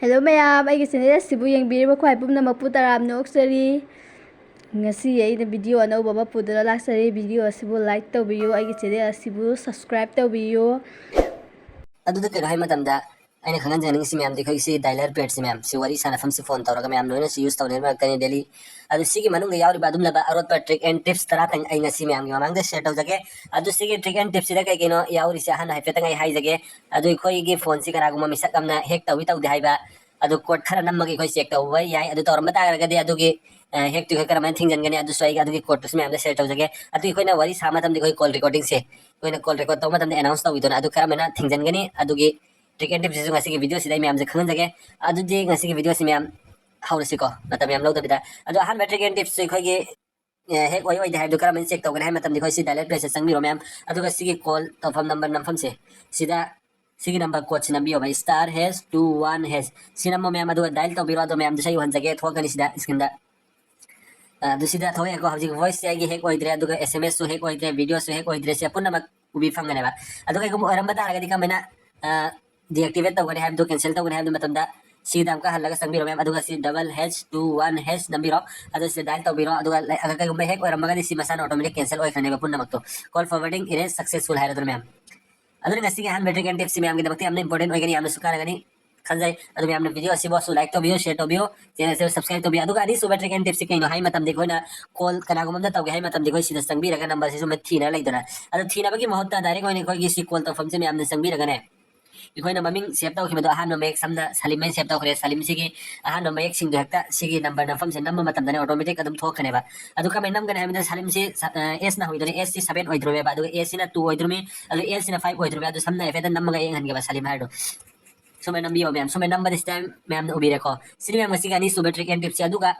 Hello mayam, aigi channel asibu yengbiriba khwai pumnamapu taramna oksari. Ngasi aina video anauba ama pudara laksari video asibu like tawbiyo, aigi channel asibu subscribe tawbiyo. अदुदा के रहाय मतमदा आइना खंगन जनिंग सि ma'am देखै सि dialer paid सि ma'am सि worry साना फम सि phone तौरगा ma'am लोइना सि यूज तौने मा कने डेली अदु सिगी मनुंग यावरि बादुम लबा अरोत पर ट्रिक एंड टिप्स तरा तंग आइना सि मैम गी मांग दे शेट जगे अदु सिगी ट्रिक एंड टिप्स दा कइनो यावरि से हाना हाइफे तंग हाइ जगे अदु खोइ गी फोन सि कनागुम मिसक अमना हेक तौwi तौ दे हाइबा अदु कोड खरा नमगे खोइ चेक तौबै याय अदु तौरम तागरगा दे अदुगी हेक तु खरा मन थिंग जनगने अदु सोइ अदुगी कोड तुस मैम दे शेट जगे अदु खोइना वरी सामा तम दे खोइ कॉल रिकॉर्डिंग से खोइना कॉल रिकॉर्ड तौ मतम दे अनाउंस तौ विदोना अदु खरा मना थिंग जनगने अदुगी trick and tips ngasi ki video sida myam je khangan jage adu je ngasi ki video si myam hawrasi ko matam myam lawda bida adu han trick and tips khoi ge hek oi oi de hai dukara men check to gane matam dikhoi si dialect place sang miro myam adu ga si ki call to phone number nam pham se sida sigi number code si nambi ba star hash 21 hash si nammo myam adu dial to biro adu myam je sai han jage thokani sida skinda adu sida thoye ko hawji voice se gi hek oi dre adu ga sms so hek oi dre video so hek oi dre se punna mak ubi phangane ba adu ga ko aram bata ga dikam mena deactivate tawgani haibdo cancel tawgani haibdo matamda sidam ka halaga sangbiro mem aduga si double h21 h nambiro adu si dial tawbiro aduga aga ka gumbe hek oram magadi si masana automatic cancel oi khane ba punna makto call forwarding is successful haira mem adu ngasi ke han battery can tips mem ge bakti amne important oi gani amne sukara gani khanjai adu mem amne video asi bosu like tawbiyo share tawbiyo channel se subscribe tawbiyo aduga adi so battery can tips ke no hai matam dekho na call kana gumam da tawge hai matam dekho si sangbira ga number se so met thina laidana adu thina bagi mahutta direct oi ne koi gi si call to fam se mem amne sangbira ga ne इखोइना ममिंग save तौ खिमदो Ahaan make समदा सलीम में save तौ खरे Salim सिगी Ahaan make सिंग दो हेक्ता सिगी number नफम से number मतम दने ऑटोमेटिक अदम थोक खनेबा अदु का नम गने हमदे सलीम से एस ना होइदने एस सी 7 होइद्रो बा अदु एस सी ना 2 होइद्रो में अदु एस सी ना 5 होइद्रो अदु समना एफेदा नंबर गा हन गेबा सलीम हाडो सुमे नंबी ओ मैम सुमे नंबर दिस टाइम मैम उबी रेको सिनी मैम सिगा नी सुबे ट्रिक एंड टिप्स अदु का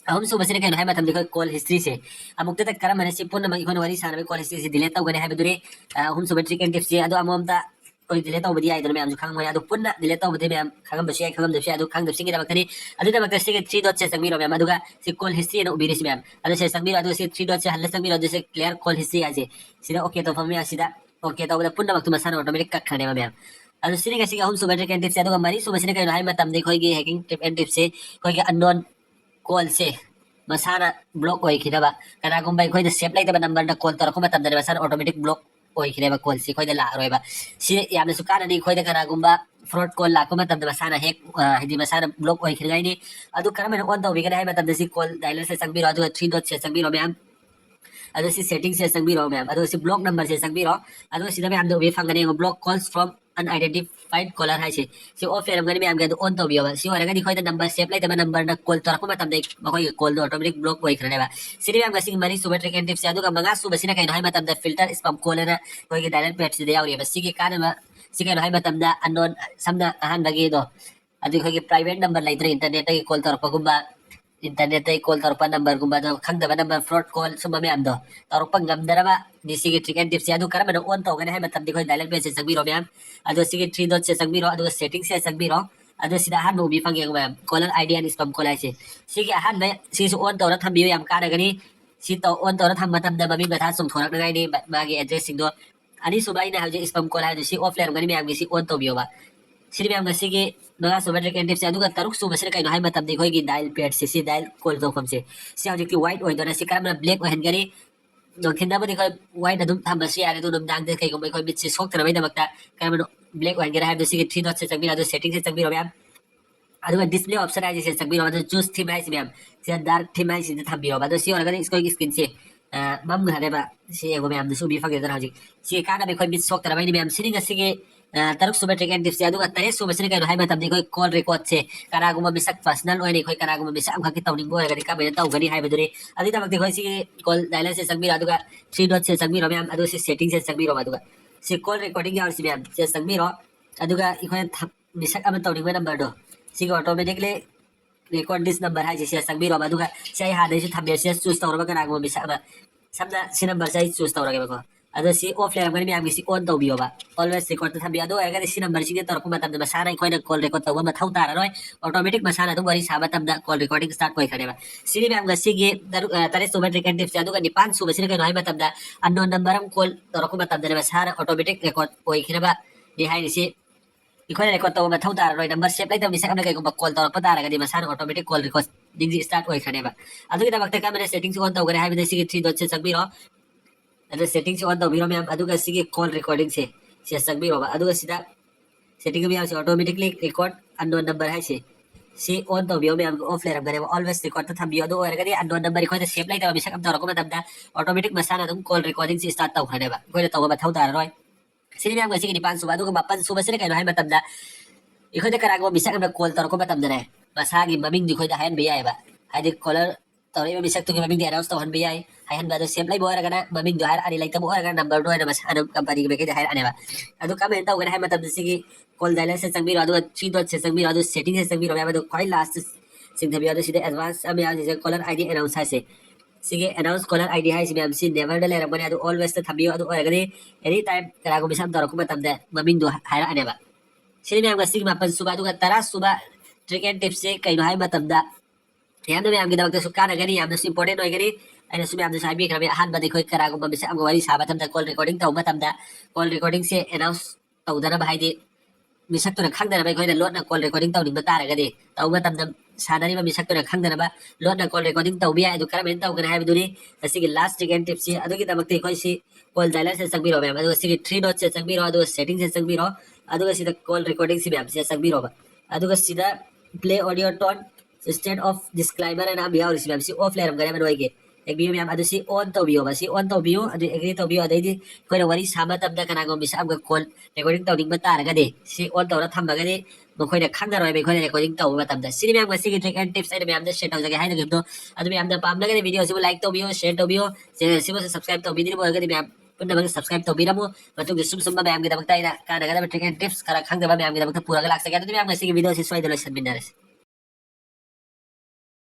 हम सुबह से कहनो है मतम देखो कॉल हिस्ट्री से अमुक तक करम मने से पुन म इखोन वरी सानबे कॉल हिस्ट्री से दिले तौ गने है बदुरे हम सुबे ट्रिक एंड टिप्स से अदु अमोमता कोई दिले तौ बदी आइदर मैम खांग मया अदु पुन्ना दिले तौ बदे मैम खांगम बसे खांगम दसे अदु खांग दसे गिदा बकनी अदु द बकसे के 3 डॉट से संगमीरो मैम अदुगा से कॉल हिस्ट्री न उबीरे से मैम अदु से संगमीरो अदु से 3 डॉट से हल्ले संगमीरो अदु से क्लियर कॉल हिस्ट्री आजे सीधा ओके तो फमी सीधा ओके तो बदे पुन्ना मक्तु मसान ऑटोमेटिक कख खने मैम अदु सिने का सिगा हम सुबह ट्रिक एंड टिप्स से अदु मरी सुबह से कहनो है मतम देखो गे हैकिंग टिप एंड टिप्स से कोई के अननोन कॉल से masana block oi khidaba kana gum bai khoi de save lai de number da call tor ko matam de masana automatic block oi khidaba call si khoi de la roi ba si yamne su kana ni khoi de kana gum ba fraud call la ko matam de masana hack hidi masana block oi khidai ni adu kana men on da wi kana hai matam de si call dialer se sang bi ro adu 3 dot se sang bi ro ma'am adu si setting se sang bi ro ma'am adu si block number se sang bi ro adu si da ma'am do wi fangane block calls from unidentified caller hai se si off ram gani ma'am ga on to biya ba si ora gani khoi da number save lai da number na call tor ko matam de khoi call do automatic block oi khane ba si ma'am ga sing mari super trick and tips adu ga manga su basina kai no hai matam da filter spam call na khoi ga dial page de yauri ba si ke kana ma si kai no hai matam da unknown samna ahan bagi do adu khoi ga private number lai tra internet ai call tor ko ba internet ay call tor pa number gumba do khang da number fraud call sumba me am do tor pa ngam dara ba di sige trick and tips adu kara man on to gane hai matam dikhoy dial page se sagbi ro ma'am adu sige 3 dot se sagbi ro adu setting se sagbi ro adu sida han no bi fange ma'am caller id and spam call ai se sige han me si su on to na tham bi yam ka da gani si to on to na tham matam da mami batha sum thorak ngai ni ba gi address sing do ani su bai na ha je spam call ha si offline gani me am gi si on to bi ba sini ma'am ngasi ki naga sobat rekentif se aduga taruk su basira kai no hai matam dekhoi gi dial pad se si dial call do kham se si hauji ki white oi dona si karam black oi hen gani no khinda ba dekhoi white adum tham basi are do dum dang de kai ko mai khoi bit se sok tara bai da makta karam black oi gera hai do si ki 3 dot se chakbi adu setting se chakbi ro ma'am aduga display option ai se chakbi ro adu choose theme ai se ma'am si dark theme ai se tham bi ro adu si ora gani isko skin se mam ngare ba si ego ma'am du su bi fa ge dara hauji si kana be khoi bit sok tara bai ni ma'am sini ngasi ki taruk suba trick and tips ya aduga tare suba sini kai hai matam di koi call record se kana guma bisak personal oi ni koi kana guma bisak am khaki tawning bo ga ka be taw gani hai bedure adi ta bakti koi si call dialer se sagbi aduga 3 dot se sagbi ro ma'am adu si setting se sagbi ro aduga si call recording ya si ma'am se sagbi ro aduga ikoi bisak am tawning ba number do si automatically record this number hai se sagbi ro aduga sai ha dai se thambe se choose taw ro kana guma bisak ba samna si number sai choose taw ro ga ba ado si offline gani ma'am si on taw biyo ba always record ta biya do aga si number si tor ko matam da sara khoi na call record taw ma thau tara roi automatic masana do bari saba tam da call recording start koi khane ba sini ma'am ga si ge tare sobat record tips adu ga ni 500 basina kai noi matam da unknown number am call tor ko matam da sara automatic record koi khine ba di hai si ꯑꯩꯈꯣꯏꯅ record ꯇꯧꯕ ꯃꯊꯧ ꯇꯥꯔꯔꯣꯏ number ꯁꯦꯞ ꯂꯩꯇꯕ ꯃꯤꯁꯛ ꯑꯃꯅ ꯀꯩꯒꯨꯝꯕ call ꯇꯧꯔꯛꯄ ꯇꯥꯔꯒꯗꯤ ꯃꯁꯥꯅ ꯑꯣꯇꯣꯃꯦꯇꯤꯛ ꯀꯣꯜ ꯔꯦꯀꯣꯔꯗꯤꯡꯁꯤ ꯁ꯭ꯇꯥꯔꯠ ꯑꯣꯏꯈ꯭ꯔꯅꯦꯕ ꯑꯗꯨꯒꯤꯗꯃꯛꯇ ꯀꯔꯝꯕꯅ ꯁꯦꯇꯤꯡꯁꯤ ꯑꯣꯟ ꯇꯧꯒꯅꯤ ꯍꯥꯏꯕꯗ ꯁꯤꯒꯤ ꯊ꯭ꯔꯤ ꯗꯣꯠꯁꯦ ꯆꯪꯕꯤꯔꯣ ꯑꯗꯨ ꯁꯦꯇꯤꯡꯁꯤ ꯑꯣꯟ ꯇꯧꯕꯤꯔꯣ ꯃꯌꯥꯝ ꯑꯗꯨꯒ ꯁꯤꯒꯤ ꯀꯣꯜ ꯔꯦꯀꯣꯔꯗꯤꯡꯁꯦ ꯁꯤꯗ ꯆꯪꯕꯤꯔꯣꯕ ꯑꯗꯨꯒ ꯁꯤꯗ ꯁꯦꯇꯤꯡ ꯑꯃ ꯌꯥꯎꯁꯦ ꯑꯣꯇꯣꯃꯦꯇꯤꯛꯂꯤ ꯔꯦꯀꯣꯔड ꯑꯟꯅꯣꯟ ꯅꯝꯕꯔ ꯍꯥꯏꯁꯦ ꯁꯤ ꯑꯣꯟ ꯇꯧꯕꯤꯌꯣ ꯃꯌꯥꯝ ꯑꯣꯐ ꯂꯩꯔꯝꯒꯅꯦꯕ ꯑꯣꯜꯋꯦꯁ ꯔꯦꯀꯣꯔꯗꯇ ꯊꯝꯕꯤꯌꯣ ꯑꯗꯨ ꯑꯣꯏꯔꯒꯗꯤ ꯑꯟꯅꯣꯟ ꯅꯝꯕꯔ ꯑꯩꯈꯣꯏꯗ ꯁꯦꯞ ꯂꯩꯇꯕ ꯃꯤꯁꯛ ꯑꯃ ꯇꯧꯔꯛꯄ ꯃꯇꯝꯗ ꯑꯣꯇꯣꯃꯦꯇꯤꯛ ꯃꯁꯥꯅ ꯑꯗꯨꯝ ꯀꯣꯜ ꯔꯦꯀꯣꯔꯗꯤꯡꯁꯤ ꯁ꯭ꯇꯥꯔꯠ ꯇꯧꯈ꯭ꯔꯅꯦꯕ ꯑꯩꯈꯣꯏꯅ ꯇꯧꯕ ꯃꯊꯧ ꯇꯥꯔꯔꯣꯏ ꯁꯤꯅꯤ ꯃꯌꯥꯝ ꯉꯁꯤꯒꯤ 9ꯁꯨꯕ ꯑꯗꯨꯒ 10ꯁꯨꯕꯁꯤꯅ ꯀꯩꯅꯣ ꯍꯥꯏꯕ ꯃꯇꯝꯗ ꯑꯩꯈꯣꯏꯗ ꯀꯅꯥꯒꯨꯝꯕ ꯃꯤꯁꯛ ꯑꯃꯅ ꯀꯣꯜ ꯇꯧꯔꯛꯄ ꯃꯇꯝꯗꯅꯦ ꯃꯁꯥꯒꯤ ꯃꯃꯤꯡꯗꯤ ꯑꯩꯈꯣꯏꯗ ꯍꯥꯏꯍꯟꯕ ꯌꯥꯏꯑꯕ ꯍꯥꯏꯗꯤ ꯀꯣꯂꯔ ꯇꯧꯔꯛꯏꯕ ꯃꯤꯁꯛꯇꯨꯒꯤ ꯃꯃꯤꯡꯗꯤ ꯑꯦꯅꯥꯎꯟꯁ ꯇꯧꯍꯟꯕ ꯌꯥꯏ ꯍꯥꯏꯍꯟꯕ ꯑꯗꯨ ꯁꯦꯞ ꯂꯩꯕ ꯑꯣꯏꯔꯒꯅ ꯃꯃꯤꯡꯗꯣ ꯍꯥꯏꯔꯛꯑꯅꯤ ꯂꯩꯇꯕ ꯑꯣꯏꯔꯒꯅ ꯅꯝꯕꯔꯗꯣ ꯑꯣꯏꯅ ꯃꯁꯥꯅ ꯀꯝꯄꯅꯤꯒꯤ ꯃꯥꯏꯀꯩꯗ ꯍꯥꯏꯔꯛꯑꯅꯦꯕ ꯑꯗꯨ ꯀꯃꯥꯏꯅ ꯇꯧꯒꯅꯤ ꯍꯥꯏꯕ ꯃꯇꯝꯗ ꯁꯤꯒꯤ ꯀꯣꯜ ꯗꯥꯏꯂꯔꯁꯦ ꯆꯪꯕꯤꯔꯣ ꯑꯗꯨꯒ ꯊ꯭ꯔꯤ ꯗꯣꯠꯁꯦ ꯆꯪꯕꯤꯔꯣ ꯑꯗꯨ ꯁꯦꯇꯤꯡꯁꯦ ꯆꯪꯕꯤꯔꯣ ꯃꯌꯥꯝ ꯑꯗꯨ ꯈ꯭ꯋꯥꯏ ꯂꯥꯁꯇ ꯆꯤꯡꯊꯕꯤꯌꯣ ꯑꯗꯨ ꯁꯤꯗ ꯑꯦꯗꯚꯥꯟꯁ ꯑꯃ ꯌꯥꯎꯔꯤꯁꯦ ꯀꯣꯂꯔ ꯑꯥꯏ ꯗꯤ ꯑꯦꯅꯥꯎꯟꯁ ꯍꯥꯏꯁꯦ ꯁꯤꯒꯤ ꯑꯦꯅꯥꯎꯟꯁ ꯀꯣꯂꯔ ꯑꯥꯏ ꯗꯤ ꯍꯥꯏꯁꯤ ꯃꯌꯥꯝ ꯁꯤ ꯅꯦቨꯔꯗ ꯂꯩꯔꯝꯒꯅꯤ ꯑꯗꯨ ꯑꯣꯜꯋꯦꯁꯇ ꯊꯝꯕꯤꯌꯣ ꯑꯗꯨ ꯑꯣꯏꯔꯒꯗꯤ ꯑꯦꯅꯤ ꯇꯥꯏꯝ ꯀꯅꯥꯒꯨꯝꯕ ꯃꯤꯁꯛ ꯑꯃ ꯇꯧꯔꯛꯄ ꯃꯇꯝꯗ ꯃꯃꯤꯡꯗꯣ ꯍꯥꯏꯔꯛꯑꯅꯦꯕ ꯁꯤꯅꯤ ꯃꯌꯥꯝ ꯉꯁꯤꯒꯤ 9ꯁꯨꯕ ꯑꯗꯨꯒ 10ꯁꯨꯕ ꯇ꯭ꯔꯤꯛ ꯑꯦꯟ ꯇꯤꯞꯁꯦ ꯀꯩꯅꯣ ꯍꯥꯏꯕ ꯃꯇꯝꯗ ꯌꯥꯝꯅ ꯃꯌꯥꯝꯒꯤꯗꯃꯛꯇꯁꯨ ꯀꯥꯟꯅꯒꯅꯤ ꯌꯥꯝꯅꯁꯨ ꯏꯝꯄꯣꯔꯇꯦꯟ ꯑꯣꯏꯒꯅꯤ ꯑꯩꯅꯁꯨ ꯃꯌꯥꯝꯗꯁꯨ ꯍꯥꯏꯕꯤꯈ꯭ꯔꯕꯅꯤ ꯑꯍꯥꯟꯕꯗ ꯑꯩꯈꯣꯏ ꯀꯅꯥꯒꯨꯝꯕ ꯃꯤꯁꯛ ꯑꯃꯒ ꯋꯥꯔꯤ ꯁꯥꯕ ꯃꯇꯝꯗ ꯀꯣꯜ ꯔꯦꯀꯣꯔꯗꯤꯡ ꯇꯧꯕ ꯃꯇꯝꯗ ꯀꯣꯜ ꯔꯦꯀꯣꯔꯗꯤꯡꯁꯦ ꯑꯦꯅꯥꯎꯟꯁ ꯇꯧꯗꯅꯕ ꯍꯥꯏꯗꯤ ꯃꯤꯁꯛꯇꯨꯅ ꯈꯪꯗꯅꯕ ꯑꯩꯈꯣꯏꯅ ꯂꯣꯠꯅ ꯀꯣꯜ ꯔꯦꯀꯣꯔꯗꯤꯡ ꯇꯧꯅꯤꯡꯕ ꯇꯥꯔꯒꯗꯤ ꯇꯧꯕ ꯃꯇꯝꯗ ꯁꯥꯟꯅꯔꯤꯕ ꯃꯤꯁꯛꯇꯨꯅ ꯈꯪꯗꯅꯕ ꯂꯣꯠꯅ ꯀꯣꯜ ꯔꯦꯀꯣꯔꯗꯤꯡ ꯇꯧꯕ ꯌꯥꯏ ꯑꯗꯨ ꯀꯔꯝꯍꯥꯏꯅ ꯇꯧꯒꯅꯤ ꯍꯥꯏꯕꯗꯨꯅꯤ ꯃꯁꯤꯒꯤ ꯂꯥꯁ ꯇ꯭ꯔꯤꯛ ꯑꯦꯟ ꯇꯤꯞꯁꯤ ꯑꯗꯨꯒꯤꯗꯃꯛꯇ ꯑꯩꯈꯣꯏꯁꯤ ꯀꯣꯜ ꯗꯥꯏꯂꯔꯁꯦ ꯆꯪꯕꯤꯔꯣ ꯃꯌꯥꯝ ꯑꯗꯨꯒ ꯁꯤꯒꯤ ꯊ꯭ꯔꯤ ꯗꯣꯠꯁꯦ ꯆꯪꯕꯤꯔꯣ ꯑꯗꯨꯒ ꯁꯦꯇꯤꯡꯁꯦ ꯆꯪꯕꯤꯔꯣ ꯑꯗꯨꯒ ꯁꯤꯗ ꯀꯣꯜ ꯔꯦꯀꯣꯔꯗꯤꯡꯁꯤ ꯃꯌꯥꯝꯁꯦ ꯆꯪꯕꯤꯔꯣꯕ ꯑꯗꯨꯒ ꯁꯤꯗ ꯄ꯭ꯂꯦ ꯑꯣडियो ꯇꯣꯟ instead of disclaimer and am yaw receive si off leram gare manoi ge ek bi ma'am adu si on to biyo ba si on to biyo adu agree to biyo adai di koi na wari sama tam da kana go mi sam ga call recording to ding ba tar ga de si on to ra tham ba ga de mo koi na khang da roi be koi na recording to ba tam da si ma'am ga si trick and tips ai ma'am da share to ga hai na gam to adu ma'am da pam la ga video si like to biyo share to biyo si mo subscribe to bi di mo ga de ma'am punna bang subscribe to biramu matung gi sum sum ba ma'am gi da bakta ina kana ga da trick and tips kara khang da ba ma'am gi da bakta pura ga lak sa ga adu ma'am ga si video si swai da lesson bin da